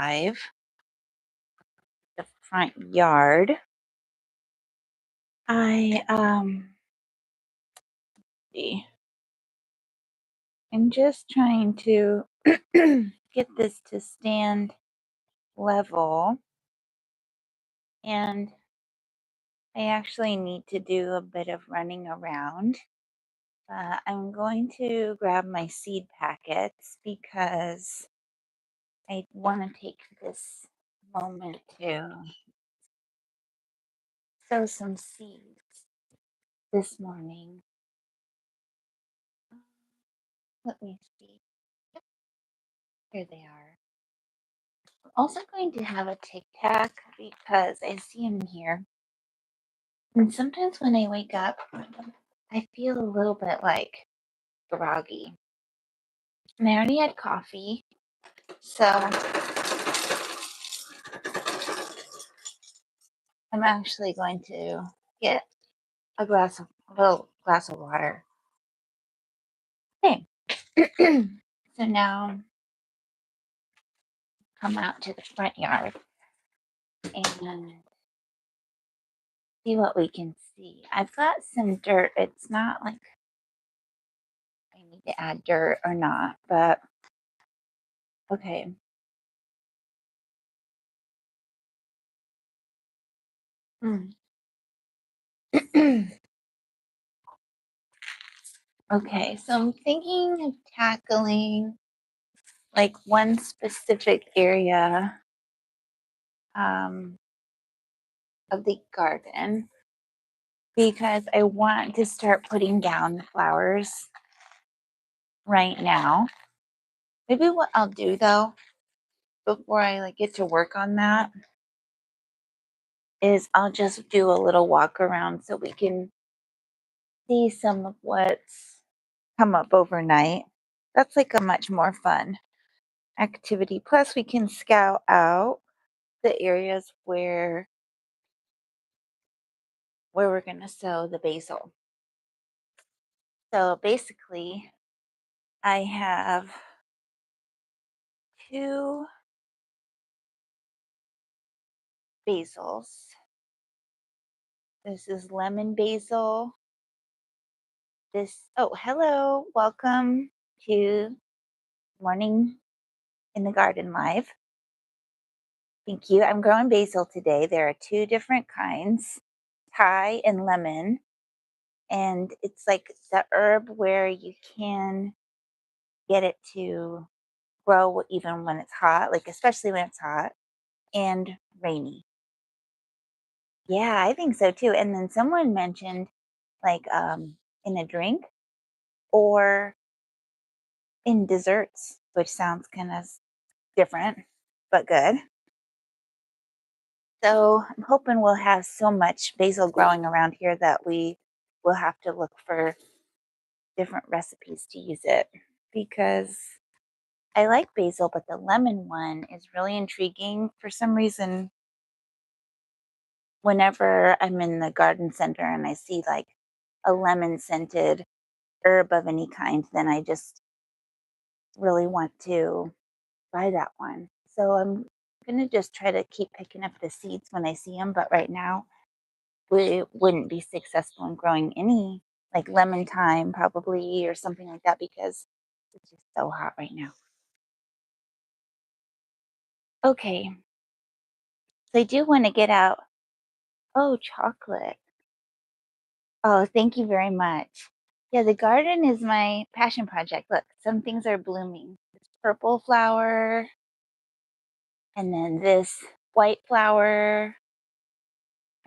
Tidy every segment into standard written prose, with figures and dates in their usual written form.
Live, the front yard. I see. I'm just trying to get this to stand level, and I actually need to do a bit of running around. I'm going to grab my seed packets because I want to take this moment to sow some seeds this morning. Let me see. Yep, here they are. I'm also going to have a Tic Tac because I see them here. And sometimes when I wake up, I feel a little bit like groggy. And I already had coffee, so I'm actually going to get a little glass of water. Okay. So now come out to the front yard and see what we can see. I've got some dirt. It's not like I need to add dirt or not, but okay. Mm. Okay, so I'm thinking of tackling like one specific area um, of the garden because I want to start putting down the flowers right now. Maybe what I'll do though, before I like get to work on that, is I'll just do a little walk around so we can see some of what's come up overnight. That's like a much more fun activity. Plus, we can scout out the areas where we're going to sow the basil. So basically, I have two basils. This is lemon basil. Hello, welcome to Morning in the Garden Live. Thank you. I'm growing basil today. There are two different kinds, Thai and lemon. And it's like the herb where you can get it to grow even when it's hot, like especially when it's hot and rainy. Yeah, I think so too. And then someone mentioned like in a drink or in desserts, which sounds kind of different, but good. So I'm hoping we'll have so much basil growing around here that we will have to look for different recipes to use it because I like basil, but the lemon one is really intriguing. For some reason, whenever I'm in the garden center and I see like a lemon scented herb of any kind, then I just really want to buy that one. So I'm going to just try to keep picking up the seeds when I see them. But right now, we wouldn't be successful in growing any like lemon thyme probably or something like that because it's just so hot right now. Okay, so I do want to get out. Oh, chocolate. Oh, thank you very much. Yeah, the garden is my passion project. Look, some things are blooming. This purple flower, and then this white flower,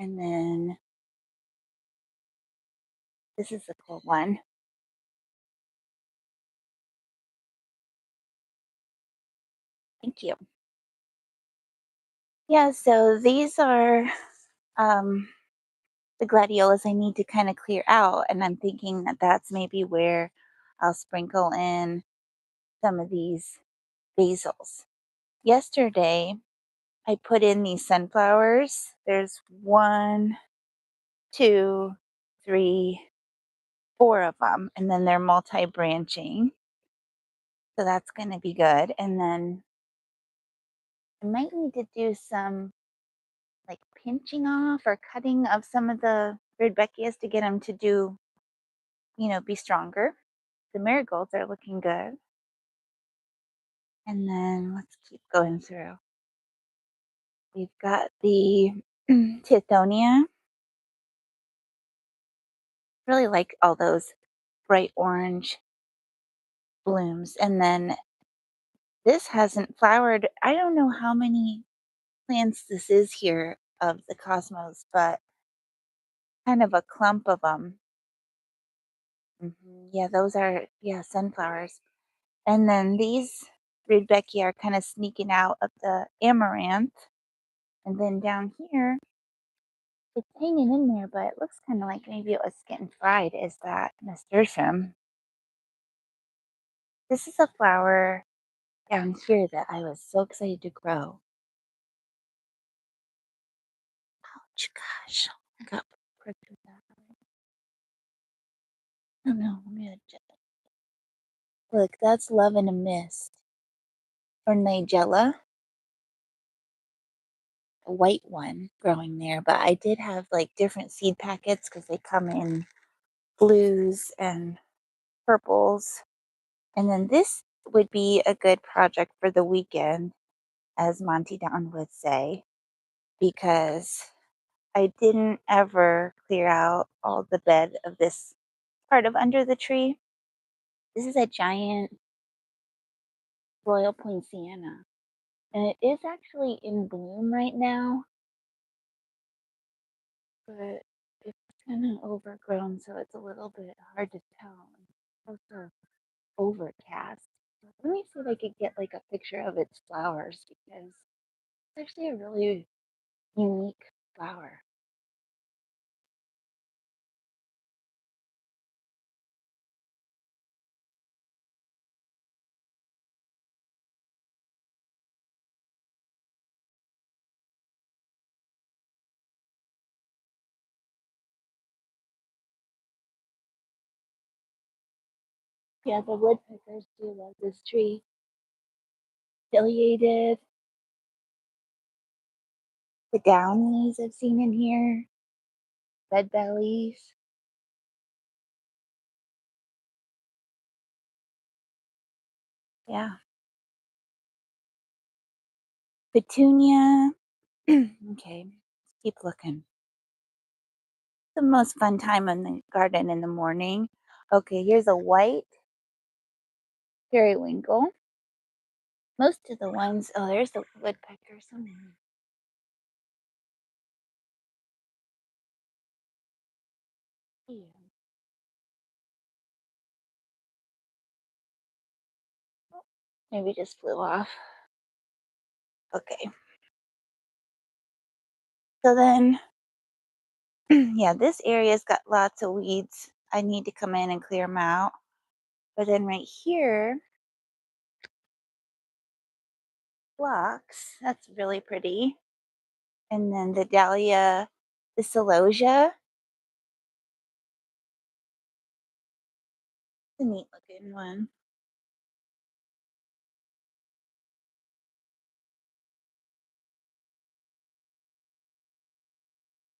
and then this is a cool one. Thank you. Yeah, so these are um, the gladiolas I need to kind of clear out, and I'm thinking that that's maybe where I'll sprinkle in some of these basils. Yesterday, I put in these sunflowers. There's one, two, three, four of them, and then they're multi-branching. So that's going to be good. And then I might need to do some like pinching off or cutting of some of the Rudbeckias to get them to do, be stronger. The marigolds are looking good. And then let's keep going through. We've got the Tithonia. Really like all those bright orange blooms. And then this hasn't flowered. I don't know how many plants this is here of the cosmos, but kind of a clump of them. Yeah, those are, yeah, sunflowers. And then these Rudbeckia are kind of sneaking out of the amaranth. And then down here, it's hanging in there, but it looks kind of like maybe it was getting fried. Is that nasturtium? This is a flower down here that I was so excited to grow. Ouch, gosh. I got pricked with that. Oh no, let me adjust. Look, that's Love in a Mist or Nigella, a white one growing there. But I did have like different seed packets because they come in blues and purples. And then this would be a good project for the weekend, as Monty Don would say, because I didn't ever clear out all the bed of this part of under the tree. This is a giant Royal Poinciana, and it is actually in bloom right now, but it's kind of overgrown, so it's a little bit hard to tell. It's also overcast. Let me see if I could get like a picture of its flowers because it's actually a really unique flower. Yeah, the woodpeckers do love this tree. Affiliated, the downies I've seen in here, red bellies. Yeah, petunia. Okay, let's keep looking. The most fun time in the garden in the morning. Okay, here's a white periwinkle. Most of the ones, oh, there's the woodpecker. So many. Yeah. Maybe just flew off. Okay, so then, yeah, this area's got lots of weeds. I need to come in and clear them out. But then right here, blocks. That's really pretty. And then the dahlia, the celosia, a neat looking one.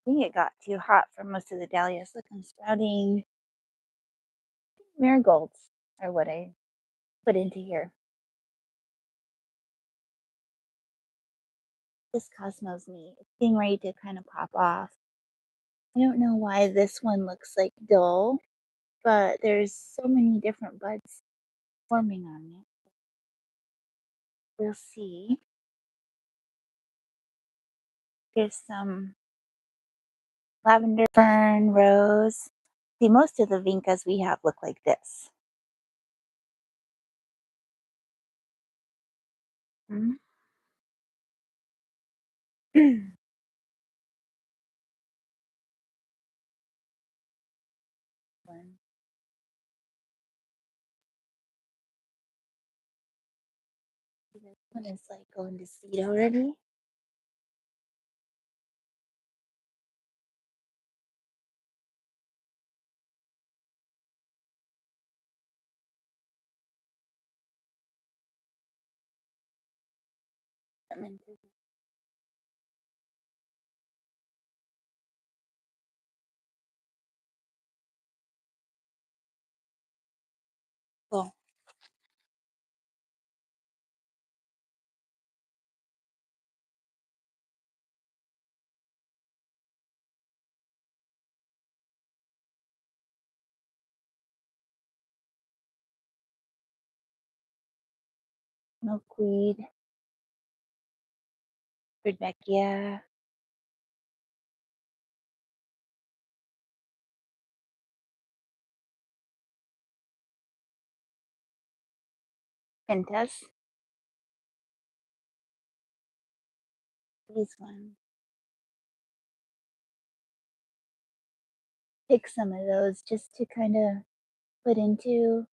I think it got too hot for most of the dahlias. Look, I'm sprouting marigolds are what I put into here. This cosmos neat. It's getting ready to kind of pop off. I don't know why this one looks like dull, but there's so many different buds forming on it. We'll see. There's some lavender fern, rose. See, most of the vincas we have look like this. Mhm. One. This one is like going to seed already. them into the bowl. Milkweed, Rudbeckia, Pentas, these ones. Pick some of those just to kind of put into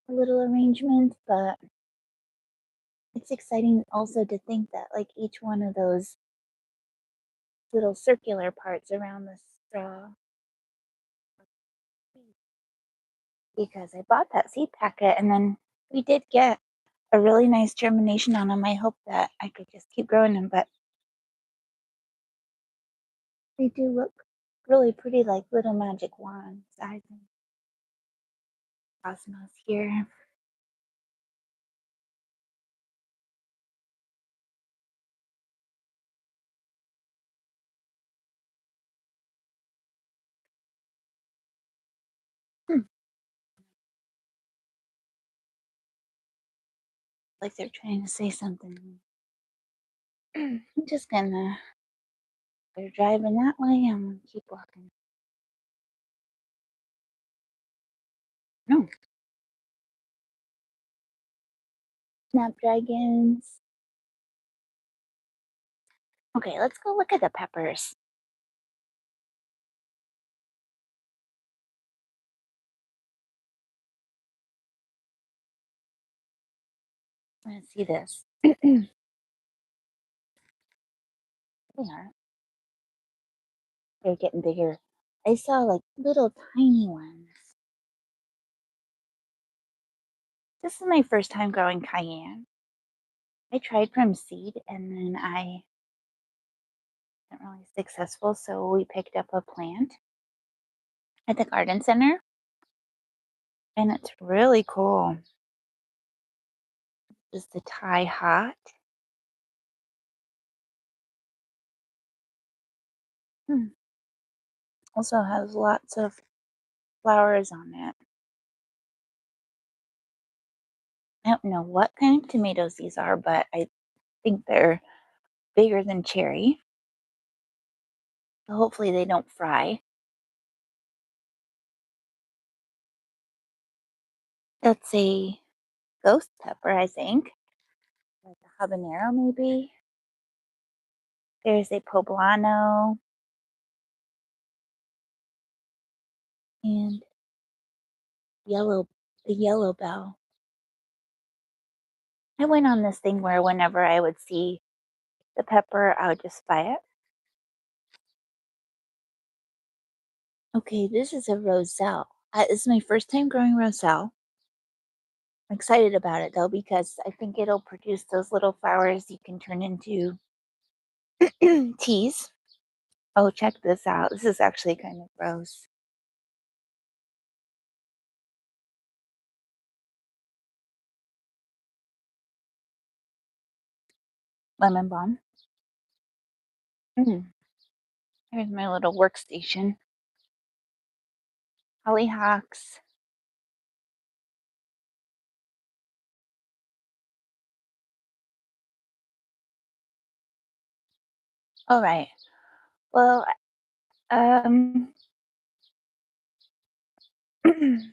a little arrangement, but it's exciting also to think that like each one of those little circular parts around the straw, because I bought that seed packet and then we did get a really nice germination on them. I hope that I could just keep growing them, but they do look really pretty like little magic wands. I think Cosmos here. Hmm. Like they're trying to say something. I'm just gonna, they're driving that way. I'm gonna keep walking. No, snapdragons. Okay, let's go look at the peppers. Let's see this. They are. They're getting bigger. I saw like little tiny ones. This is my first time growing cayenne. I tried from seed and then I wasn't really successful, so we picked up a plant at the garden center and it's really cool. Just the Thai hot. Hmm. Also has lots of flowers on it. I don't know what kind of tomatoes these are, but I think they're bigger than cherry. So hopefully they don't fry. That's a ghost pepper, I think. Like a habanero, maybe. There's a poblano and yellow, the yellow bell. I went on this thing where whenever I would see the pepper, I would just buy it. Okay, this is a roselle. This is my first time growing roselle. I'm excited about it though because I think it'll produce those little flowers you can turn into teas. Oh, check this out. This is actually kind of gross. Lemon balm. Mm, here's my little workstation. Hollyhocks. All right. Well, um, I'm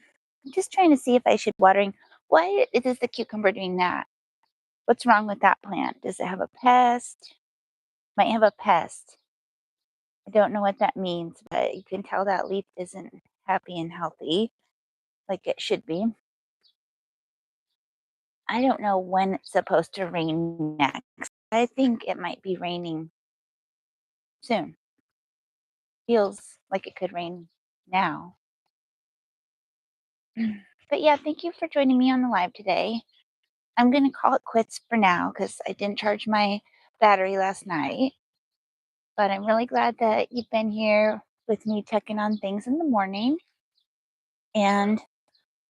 just trying to see if I should watering. Why is the cucumber doing that? What's wrong with that plant? Does it have a pest? Might have a pest. I don't know what that means, but you can tell that leaf isn't happy and healthy like it should be. I don't know when it's supposed to rain next. I think it might be raining soon. Feels like it could rain now. But yeah, thank you for joining me on the live today. I'm gonna call it quits for now because I didn't charge my battery last night. But I'm really glad that you've been here with me checking on things in the morning and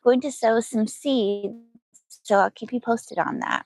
going to sow some seeds. So I'll keep you posted on that.